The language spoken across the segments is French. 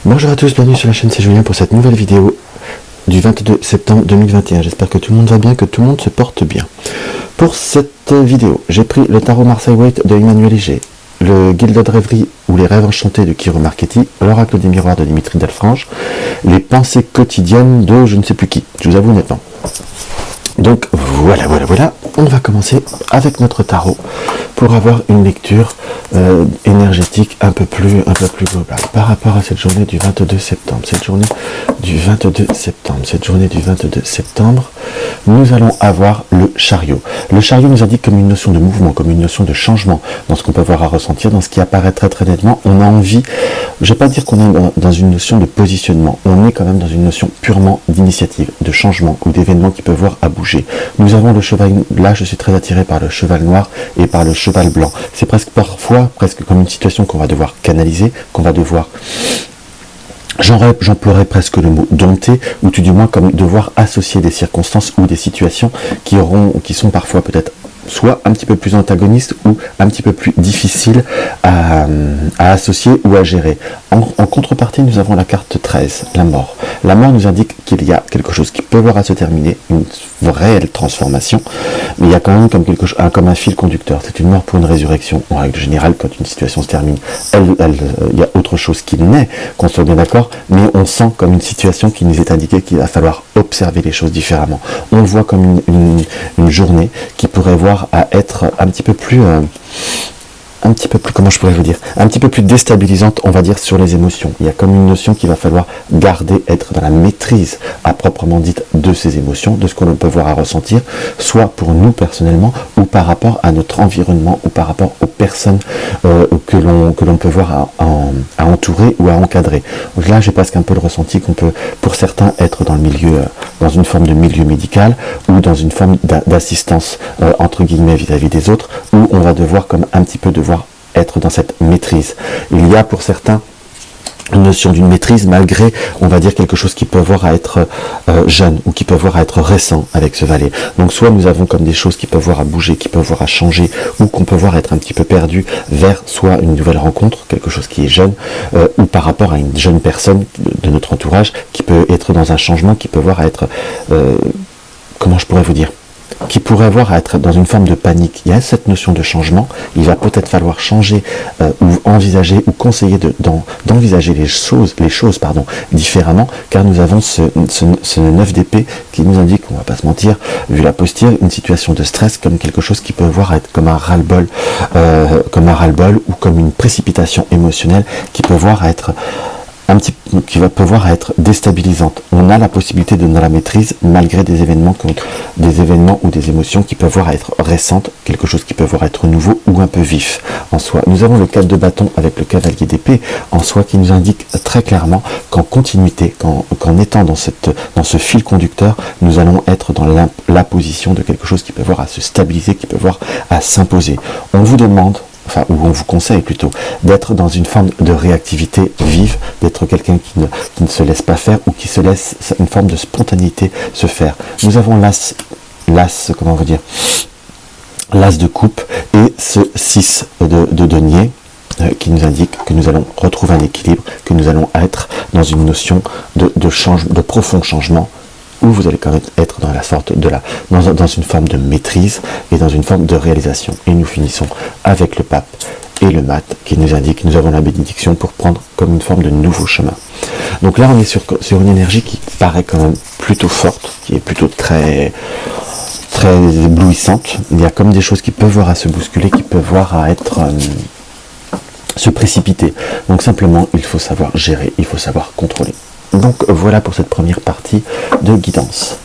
Bonjour à tous, bienvenue sur la chaîne, c'est Julien pour cette nouvelle vidéo du 22 septembre 2021. J'espère que tout le monde va bien, que tout le monde se porte bien. Pour cette vidéo, j'ai pris le tarot Marseille Waite de Emmanuel Léger, le Gilded Rêverie ou les rêves enchantés de Kiro Marchetti, l'oracle des miroirs de Dimitri Delfranche, les pensées quotidiennes de je ne sais plus qui, je vous avoue honnêtement. Donc voilà, on va commencer avec notre tarot pour avoir une lecture énergétique un peu plus globale par rapport à cette journée du 22 septembre. Cette journée du 22 septembre, nous allons avoir le chariot. Le chariot nous indique comme une notion de mouvement, comme une notion de changement dans ce qu'on peut voir à ressentir, dans ce qui apparaît très nettement. On a envie, je ne vais pas dire qu'on est dans une notion de positionnement, on est quand même dans une notion purement d'initiative, de changement ou d'événement qui peut voir à bouger. Nous avons le cheval, là je suis très attiré par le cheval noir et par le cheval blanc. C'est parfois comme une situation qu'on va devoir canaliser, qu'on va devoir, j'emploierais presque le mot dompter, ou tout du moins comme devoir associer des circonstances ou des situations qui sont parfois peut-être soit un petit peu plus antagonistes ou un petit peu plus difficiles à associer ou à gérer. En contrepartie, nous avons la carte 13, la mort. La mort nous indique qu'il y a quelque chose qui peut voir à se terminer, une réelle transformation, mais il y a quand même comme un fil conducteur. C'est une mort pour une résurrection. En règle générale, quand une situation se termine, il y a autre chose qui naît, qu'on soit bien d'accord, mais on sent comme une situation qui nous est indiquée qu'il va falloir observer les choses différemment. On le voit comme une journée qui pourrait voir à être un petit peu plus, comment je pourrais vous dire, un petit peu plus déstabilisante, on va dire, sur les émotions. Il y a comme une notion qu'il va falloir garder, être dans la maîtrise à proprement dite de ces émotions, de ce qu'on peut voir à ressentir, soit pour nous personnellement, ou par rapport à notre environnement, ou par rapport aux personnes que l'on peut voir à entourer ou à encadrer. Donc là, j'ai presque un peu le ressenti qu'on peut, pour certains, être dans le milieu, dans une forme de milieu médical, ou dans une forme d'assistance, entre guillemets, vis-à-vis des autres, où on va devoir comme un petit peu être dans cette maîtrise. Il y a pour certains une notion d'une maîtrise malgré, on va dire, quelque chose qui peut voir à être jeune ou qui peut voir à être récent avec ce valet. Donc soit nous avons comme des choses qui peuvent voir à bouger, qui peuvent voir à changer, ou qu'on peut voir être un petit peu perdu vers soit une nouvelle rencontre, quelque chose qui est jeune, ou par rapport à une jeune personne de notre entourage qui peut être dans un changement, qui peut voir à être, comment je pourrais vous dire, qui pourrait avoir à être dans une forme de panique. Il y a cette notion de changement, il va peut-être falloir changer ou envisager ou conseiller d'envisager les choses différemment, car nous avons ce 9 d'épée qui nous indique, on va pas se mentir, vu la posture, une situation de stress comme quelque chose qui peut voir être comme un ras-le-bol, ou comme une précipitation émotionnelle qui peut voir à être pouvoir être déstabilisante. On a la possibilité de donner la maîtrise malgré des événements ou des émotions qui peuvent voir être récentes, quelque chose qui peut voir être nouveau ou un peu vif en soi. Nous avons le 4 de bâton avec le cavalier d'épée en soi qui nous indique très clairement qu'en continuité, qu'en étant dans ce fil conducteur, nous allons être dans la position de quelque chose qui peut voir à se stabiliser, qui peut voir à s'imposer. On vous demande, ou on vous conseille plutôt, d'être dans une forme de réactivité vive, d'être quelqu'un qui ne se laisse pas faire ou qui se laisse une forme de spontanéité se faire. Nous avons l'as de coupe et ce 6 de denier qui nous indique que nous allons retrouver un équilibre, que nous allons être dans une notion de profond changement, où vous allez quand même être dans dans une forme de maîtrise et dans une forme de réalisation. Et nous finissons avec le pape et le mat qui nous indique que nous avons la bénédiction pour prendre comme une forme de nouveau chemin. Donc là, on est sur une énergie qui paraît quand même plutôt forte, qui est plutôt très éblouissante. Il y a comme des choses qui peuvent voir à se bousculer, qui peuvent voir à être se précipiter. Donc simplement, il faut savoir gérer, il faut savoir contrôler. Donc voilà pour cette première partie de guidance.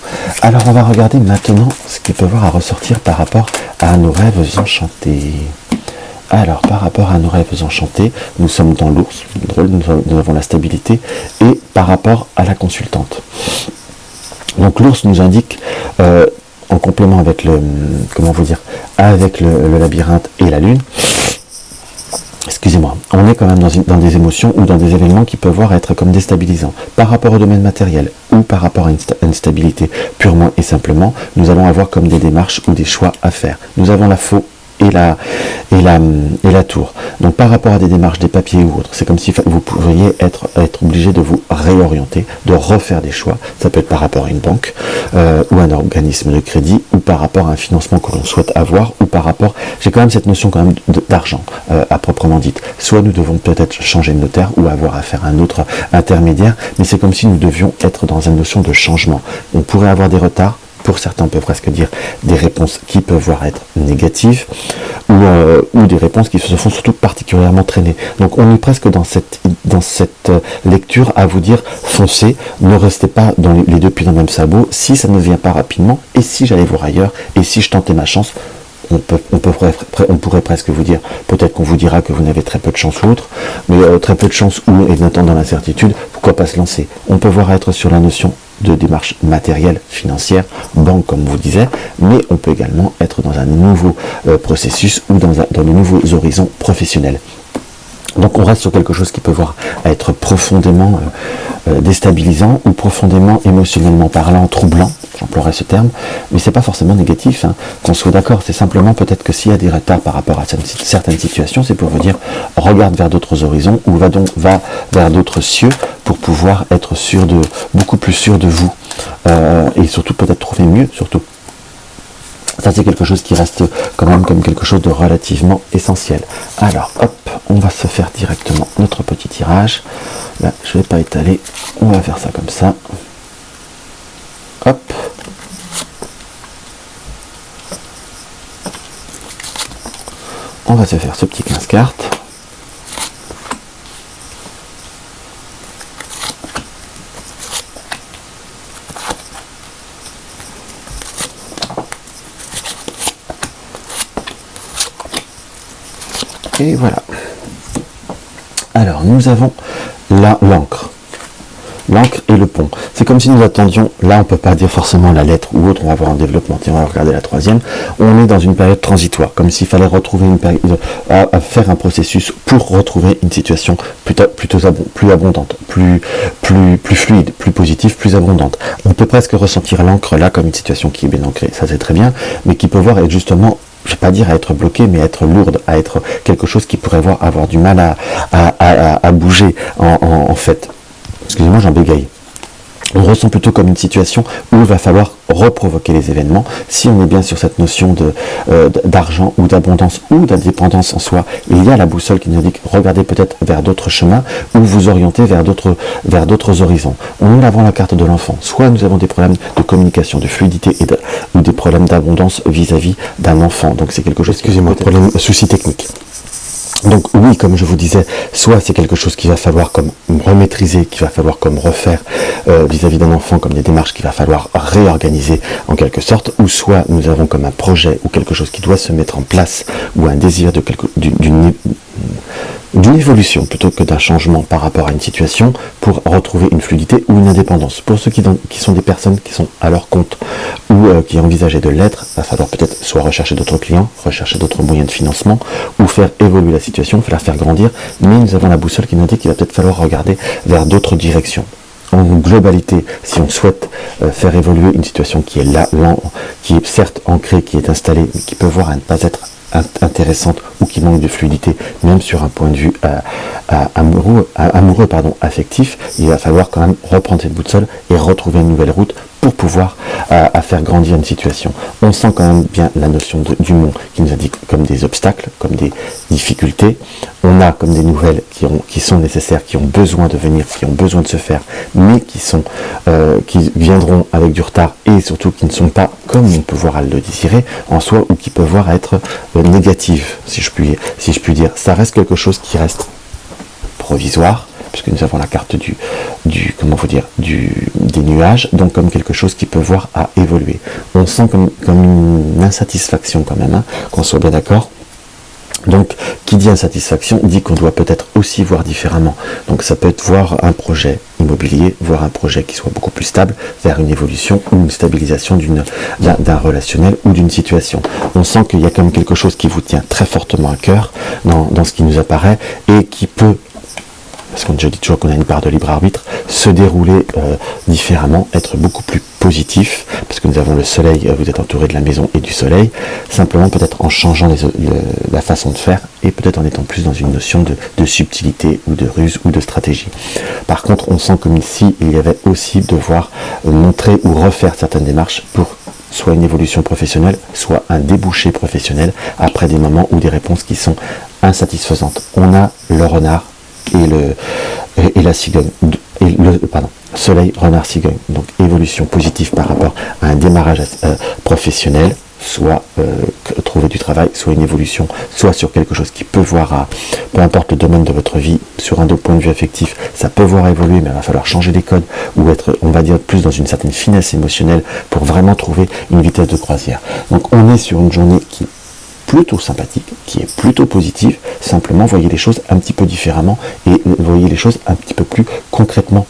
Alors on va regarder maintenant ce qu'il peut voir à ressortir par rapport à nos rêves enchantés. Alors par rapport à nos rêves enchantés, nous sommes dans l'ours, nous avons la stabilité, et par rapport à la consultante. Donc l'ours nous indique, en complément avec avec le labyrinthe et la lune, excusez-moi, on est quand même dans des émotions ou dans des événements qui peuvent voir être comme déstabilisants. Par rapport au domaine matériel ou par rapport à une stabilité purement et simplement, nous allons avoir comme des démarches ou des choix à faire. Nous avons la faux et la tour. Donc par rapport à des démarches, des papiers ou autres, c'est comme si vous pourriez être obligé de vous réorienter, de refaire des choix. Ça peut être par rapport à une banque ou un organisme de crédit, ou par rapport à un financement que l'on souhaite avoir, ou par rapport, j'ai quand même cette notion quand même d'argent à proprement dite. Soit nous devons peut-être changer de notaire ou avoir affaire à un autre intermédiaire, mais c'est comme si nous devions être dans une notion de changement. On pourrait avoir des retards. Pour certains, on peut presque dire des réponses qui peuvent voir être négatives ou des réponses qui se font surtout particulièrement traîner. Donc on est presque dans cette lecture à vous dire foncez, ne restez pas dans les deux pieds dans le même sabot si ça ne vient pas rapidement et si j'allais voir ailleurs et si je tentais ma chance. On pourrait presque vous dire, peut-être qu'on vous dira que vous n'avez très peu de chance ou autre, mais très peu de chance ou étant dans l'incertitude, pourquoi pas se lancer? On peut voir être sur la notion de démarche matérielle, financière, banque comme vous disais, mais on peut également être dans un nouveau processus ou dans de nouveaux horizons professionnels. Donc on reste sur quelque chose qui peut voir être profondément déstabilisant ou profondément émotionnellement parlant, troublant, j'emploierais ce terme, mais c'est pas forcément négatif, hein, qu'on soit d'accord, c'est simplement peut-être que s'il y a des retards par rapport à certaines situations, c'est pour vous dire regarde vers d'autres horizons ou va vers d'autres cieux pour pouvoir être beaucoup plus sûr de vous et surtout peut-être trouver mieux surtout. Ça, c'est quelque chose qui reste quand même comme quelque chose de relativement essentiel. Alors, hop, on va se faire directement notre petit tirage. Là, je ne vais pas étaler, on va faire ça comme ça. Hop. On va se faire ce petit 15 cartes. Et voilà. Alors, nous avons l'encre. L'encre et le pont. C'est comme si nous attendions, là on ne peut pas dire forcément la lettre ou autre, on va voir en développement, tiens, on va regarder la troisième, on est dans une période transitoire, comme s'il fallait retrouver une période, à faire un processus pour retrouver une situation plus abondante, plus fluide, plus positive, plus abondante. On peut presque ressentir l'encre là comme une situation qui est bien ancrée, ça c'est très bien, mais qui peut voir être justement, je ne vais pas dire à être bloquée, mais à être lourde, à être quelque chose qui pourrait avoir du mal à bouger en fait. Excusez-moi, j'en bégaye. On ressent plutôt comme une situation où il va falloir reprovoquer les événements. Si on est bien sur cette notion d'argent ou d'abondance ou d'indépendance en soi, il y a la boussole qui nous dit regardez peut-être vers d'autres chemins ou vous orienter vers d'autres horizons. On est avant la carte de l'enfant. Soit nous avons des problèmes de communication, de fluidité ou des problèmes d'abondance vis-à-vis d'un enfant. Donc c'est quelque chose, excusez-moi, souci technique. Donc oui, comme je vous disais, soit c'est quelque chose qu'il va falloir comme remaîtriser, qu'il va falloir comme refaire vis-à-vis d'un enfant, comme des démarches qu'il va falloir réorganiser en quelque sorte, ou soit nous avons comme un projet ou quelque chose qui doit se mettre en place, ou un désir d'une évolution plutôt que d'un changement par rapport à une situation pour retrouver une fluidité ou une indépendance. Pour ceux qui sont des personnes qui sont à leur compte ou qui envisageaient de l'être, il va falloir peut-être soit rechercher d'autres clients, rechercher d'autres moyens de financement ou faire évoluer la situation, la faire grandir, mais nous avons la boussole qui nous dit qu'il va peut-être falloir regarder vers d'autres directions. En globalité, si on souhaite faire évoluer une situation qui est là, qui est certes ancrée, qui est installée, mais qui peut voir à ne pas être intéressante ou qui manque de fluidité, même sur un point de vue affectif, il va falloir quand même reprendre cette boussole et retrouver une nouvelle route pour pouvoir faire grandir une situation. On sent quand même bien la notion du monde qui nous indique comme des obstacles, comme des difficultés. On a comme des nouvelles qui sont nécessaires, qui ont besoin de venir, qui ont besoin de se faire, mais qui viendront avec du retard et surtout qui ne sont pas comme on peut voir à le désirer en soi ou qui peuvent voir être négatives, si je puis dire. Ça reste quelque chose qui reste provisoire, puisque nous avons la carte des nuages, donc comme quelque chose qui peut voir à évoluer. On sent comme une insatisfaction quand même, hein, qu'on soit bien d'accord. Donc, qui dit insatisfaction, dit qu'on doit peut-être aussi voir différemment. Donc, ça peut être voir un projet immobilier, voir un projet qui soit beaucoup plus stable, vers une évolution ou une stabilisation d'un relationnel ou d'une situation. On sent qu'il y a quand même quelque chose qui vous tient très fortement à cœur dans ce qui nous apparaît et qui peut, parce que je dis toujours qu'on a une part de libre arbitre, se dérouler différemment, être beaucoup plus positif, parce que nous avons le soleil, vous êtes entouré de la maison et du soleil, simplement peut-être en changeant la façon de faire, et peut-être en étant plus dans une notion de subtilité, ou de ruse, ou de stratégie. Par contre, on sent comme ici, il y avait aussi devoir montrer ou refaire certaines démarches pour soit une évolution professionnelle, soit un débouché professionnel, après des moments ou des réponses qui sont insatisfaisantes. On a le renard et la cigogne, soleil, renard, cigogne, donc évolution positive par rapport à un démarrage professionnel, soit trouver du travail, soit une évolution, soit sur quelque chose qui peut voir peu importe le domaine de votre vie, sur un point de vue affectif, ça peut voir évoluer, mais il va falloir changer les codes, ou être, on va dire, plus dans une certaine finesse émotionnelle, pour vraiment trouver une vitesse de croisière. Donc on est sur une journée qui est plutôt sympathique, qui est plutôt positive, simplement voyez les choses un petit peu différemment, et voyez les choses un petit peu plus concrètement,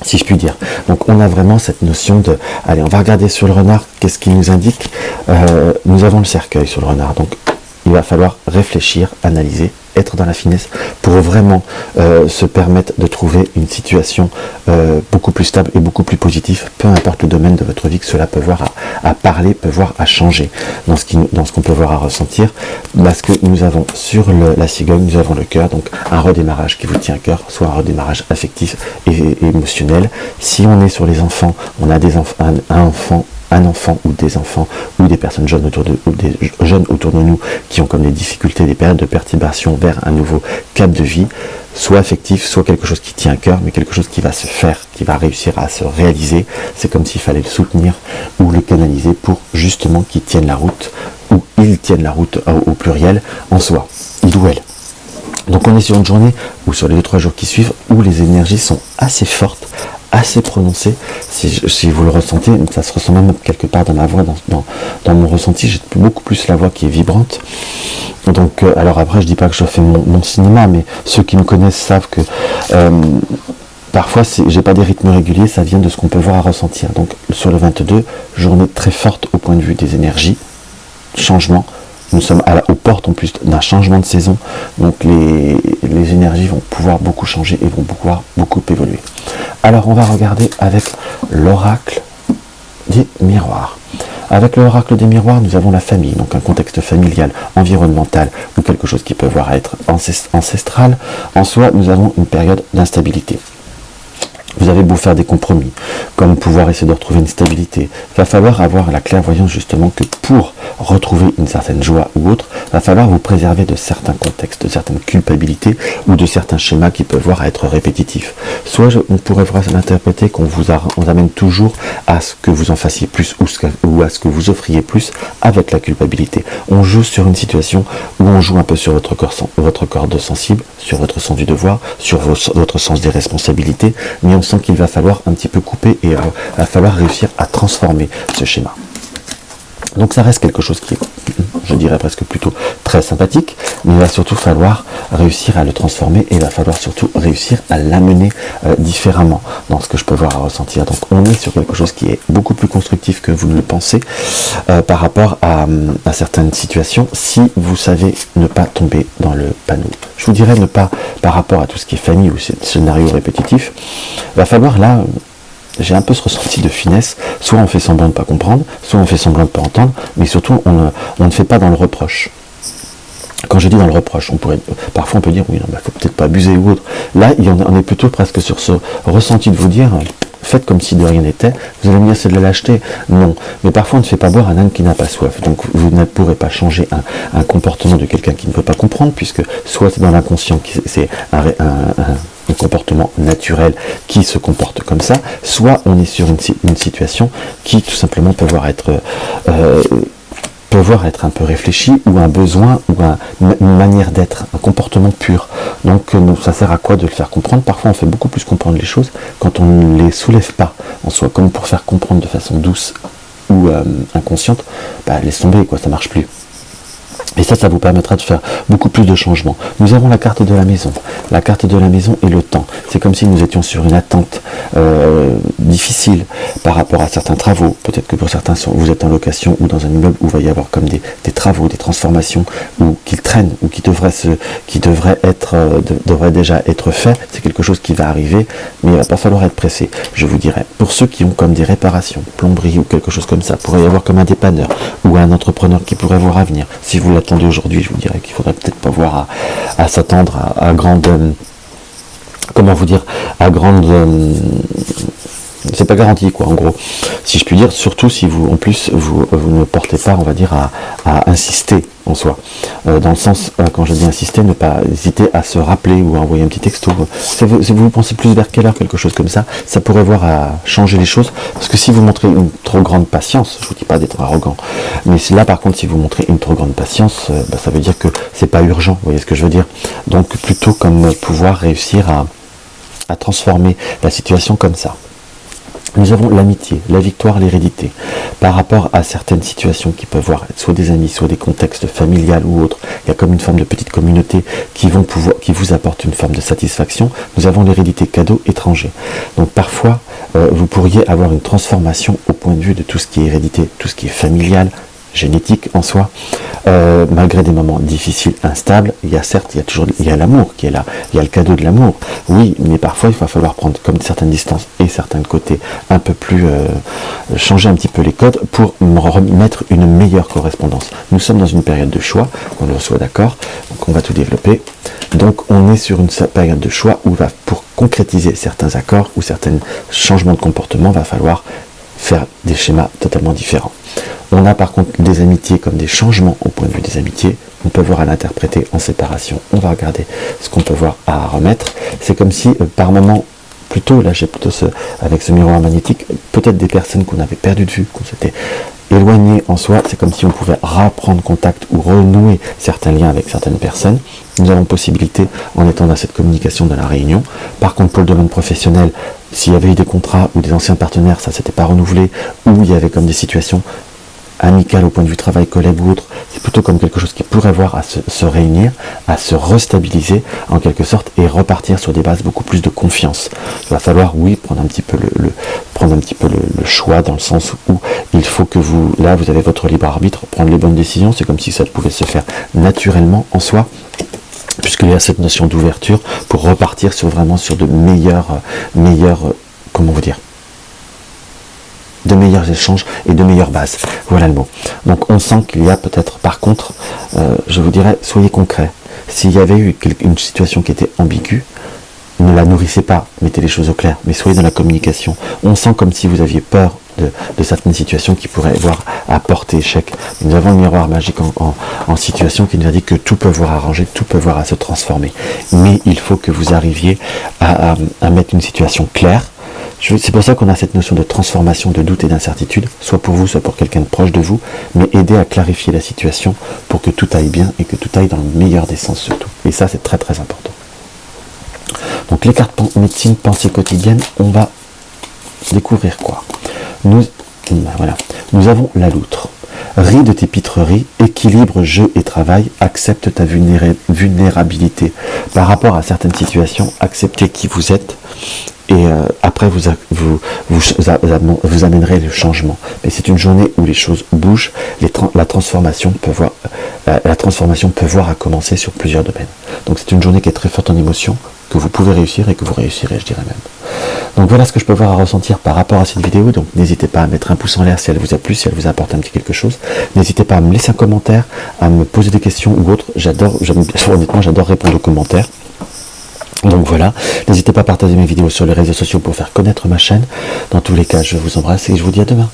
si je puis dire. Donc on a vraiment cette notion de, allez, on va regarder sur le renard, qu'est-ce qu'il nous indique. Nous avons le cercueil sur le renard, donc il va falloir réfléchir, analyser, être dans la finesse pour vraiment se permettre de trouver une situation beaucoup plus stable et beaucoup plus positive, peu importe le domaine de votre vie que cela peut voir à parler, peut voir à changer dans ce qu'on peut voir à ressentir, parce que nous avons sur la cigogne, nous avons le cœur, donc un redémarrage qui vous tient à cœur, soit un redémarrage affectif et émotionnel. Si on est sur les enfants, on a un enfant ou des personnes jeunes autour de nous qui ont comme des difficultés, des périodes de perturbation vers un nouveau cap de vie, soit affectif, soit quelque chose qui tient à cœur, mais quelque chose qui va se faire, qui va réussir à se réaliser. C'est comme s'il fallait le soutenir ou le canaliser pour justement qu'il tienne la route, ou il tienne la route au pluriel en soi, il ou elle. Donc on est sur une journée, ou sur les 2-3 jours qui suivent, où les énergies sont assez fortes, assez prononcé, si vous le ressentez, ça se ressent même quelque part dans ma voix, dans mon ressenti, j'ai beaucoup plus la voix qui est vibrante. Donc, alors après, je dis pas que je fais mon cinéma, mais ceux qui me connaissent savent que parfois, j'ai pas des rythmes réguliers, ça vient de ce qu'on peut voir à ressentir. Donc, sur le 22, journée très forte au point de vue des énergies, changement. Nous sommes aux portes en plus d'un changement de saison, donc les énergies vont pouvoir beaucoup changer et vont pouvoir beaucoup évoluer. Alors on va regarder avec l'oracle des miroirs. Avec l'oracle des miroirs, nous avons la famille, donc un contexte familial, environnemental, ou quelque chose qui peut voir être ancestral. En soi, nous avons une période d'instabilité. Vous avez beau faire des compromis, comme pouvoir essayer de retrouver une stabilité, il va falloir avoir la clairvoyance justement que pour retrouver une certaine joie ou autre, il va falloir vous préserver de certains contextes, de certaines culpabilités ou de certains schémas qui peuvent voir à être répétitifs. Soit on pourrait l'interpréter qu'on vous amène toujours à ce que vous en fassiez plus ou à ce que vous offriez plus avec la culpabilité. On joue sur une situation où on joue un peu sur votre corde sensible, sur votre sens du devoir, sur votre sens des responsabilités, mais on sent qu'il va falloir un petit peu couper et il va falloir réussir à transformer ce schéma. Donc ça reste quelque chose qui est, je dirais presque plutôt très sympathique, mais il va surtout falloir réussir à le transformer et il va falloir surtout réussir à l'amener différemment dans ce que je peux voir à ressentir. Donc on est sur quelque chose qui est beaucoup plus constructif que vous ne le pensez par rapport à certaines situations, si vous savez ne pas tomber dans le panneau. Je vous dirais ne pas, par rapport à tout ce qui est famille ou scénario répétitif, il va falloir là... J'ai un peu ce ressenti de finesse, soit on fait semblant de ne pas comprendre, soit on fait semblant de ne pas entendre, mais surtout on ne fait pas dans le reproche. Quand je dis dans le reproche, parfois on peut dire oui, non, faut peut-être pas abuser ou autre. Là, on est plutôt presque sur ce ressenti de vous dire, faites comme si de rien n'était. Vous allez me dire c'est de la lâcheté, non. Mais parfois on ne fait pas boire un âne qui n'a pas soif. Donc vous ne pourrez pas changer un comportement de quelqu'un qui ne peut pas comprendre, puisque soit c'est dans l'inconscient, c'est un comportement naturel qui se comporte comme ça, soit on est sur une situation qui tout simplement peut voir être un peu réfléchi, ou un besoin, ou une manière d'être, un comportement pur. Donc ça sert à quoi de le faire comprendre? Parfois on fait beaucoup plus comprendre les choses quand on ne les soulève pas en soi, comme pour faire comprendre de façon douce ou inconsciente, laisse tomber, quoi, ça marche plus. Et ça vous permettra de faire beaucoup plus de changements. Nous avons la carte de la maison. La carte de la maison et le temps. C'est comme si nous étions sur une attente difficile par rapport à certains travaux. Peut-être que pour certains, vous êtes en location ou dans un immeuble où il va y avoir comme des travaux, des transformations, ou qui traînent, ou qui devraient déjà être faits. C'est quelque chose qui va arriver, mais il ne va pas falloir être pressé, je vous dirais. Pour ceux qui ont comme des réparations, plomberie ou quelque chose comme ça, pourrait y avoir comme un dépanneur ou un entrepreneur qui pourrait voir à venir. Si vous l'attendez aujourd'hui, je vous dirais qu'il faudrait peut-être pas voir à s'attendre à grande, comment vous dire, à grande, c'est pas garanti quoi en gros, si je puis dire, surtout si vous en plus vous ne portez pas, on va dire, à insister en soi, dans le sens, quand je dis insister, ne pas hésiter à se rappeler ou à envoyer un petit texto. Si vous pensez plus vers quelle heure, quelque chose comme ça pourrait voir à changer les choses, parce que si vous montrez une trop grande patience, je vous dis pas d'être arrogant, mais là par contre si vous montrez une trop grande patience, ça veut dire que c'est pas urgent, vous voyez ce que je veux dire. Donc plutôt comme pouvoir réussir à transformer la situation comme ça. Nous avons l'amitié, la victoire, l'hérédité. Par rapport à certaines situations qui peuvent voir soit des amis, soit des contextes familiales ou autres, il y a comme une forme de petite communauté qui vous apporte une forme de satisfaction. Nous avons l'hérédité, cadeau, étranger. Donc parfois, vous pourriez avoir une transformation au point de vue de tout ce qui est hérédité, tout ce qui est familial, génétique en soi, malgré des moments difficiles, instables. Il y a l'amour qui est là, il y a le cadeau de l'amour, oui, mais parfois il va falloir prendre comme certaines distances et certains côtés un peu plus, changer un petit peu les codes pour remettre une meilleure correspondance. Nous sommes dans une période de choix, qu'on le soit d'accord, donc on va tout développer. Donc on est sur une période de choix où pour concrétiser certains accords ou certains changements de comportement, va falloir faire des schémas totalement différents. On a par contre des amitiés comme des changements au point de vue des amitiés. On peut voir à l'interpréter en séparation. On va regarder ce qu'on peut voir à remettre. C'est comme si par moment, avec ce miroir magnétique, peut-être des personnes qu'on avait perdues de vue, qu'on s'était éloigné en soi, c'est comme si on pouvait reprendre contact ou renouer certains liens avec certaines personnes. Nous avons possibilité, en étant dans cette communication de la réunion. Par contre, pour le domaine professionnel, s'il y avait eu des contrats ou des anciens partenaires, ça s'était pas renouvelé, ou il y avait comme des situations amicales au point de vue travail, collègue ou autre, c'est plutôt comme quelque chose qui pourrait voir à se réunir, à se restabiliser en quelque sorte et repartir sur des bases beaucoup plus de confiance. Il va falloir, oui, prendre un petit peu le choix, dans le sens où il faut que vous avez votre libre arbitre, prendre les bonnes décisions. C'est comme si ça pouvait se faire naturellement en soi, puisqu'il y a cette notion d'ouverture pour repartir vraiment sur de meilleurs, comment vous dire, de meilleurs échanges et de meilleures bases. Voilà le mot. Donc on sent qu'il y a peut-être, par contre, je vous dirais, soyez concret. S'il y avait eu une situation qui était ambiguë, ne la nourrissez pas, mettez les choses au clair, mais soyez dans la communication. On sent comme si vous aviez peur de certaines situations qui pourraient voir à porter échec. Nous avons le miroir magique en situation qui nous indique que tout peut voir à arranger, tout peut voir à se transformer. Mais il faut que vous arriviez à mettre une situation claire. C'est pour ça qu'on a cette notion de transformation, de doute et d'incertitude, soit pour vous, soit pour quelqu'un de proche de vous, mais aider à clarifier la situation pour que tout aille bien et que tout aille dans le meilleur des sens surtout. Et ça, c'est très très important. Donc les cartes médecine, pensée quotidienne, on va découvrir quoi. Nous avons la loutre. Ris de tes pitreries, équilibre jeu et travail, accepte ta vulnérabilité. Par rapport à certaines situations, acceptez qui vous êtes. Et après, vous amènerez le changement. Mais c'est une journée où les choses bougent, la transformation peut voir à commencer sur plusieurs domaines. Donc c'est une journée qui est très forte en émotion, que vous pouvez réussir et que vous réussirez, je dirais même. Donc voilà ce que je peux voir à ressentir par rapport à cette vidéo. Donc n'hésitez pas à mettre un pouce en l'air si elle vous a plu, si elle vous apporte un petit quelque chose. N'hésitez pas à me laisser un commentaire, à me poser des questions ou autres. Honnêtement, j'adore répondre aux commentaires. Donc voilà, n'hésitez pas à partager mes vidéos sur les réseaux sociaux pour faire connaître ma chaîne. Dans tous les cas, je vous embrasse et je vous dis à demain.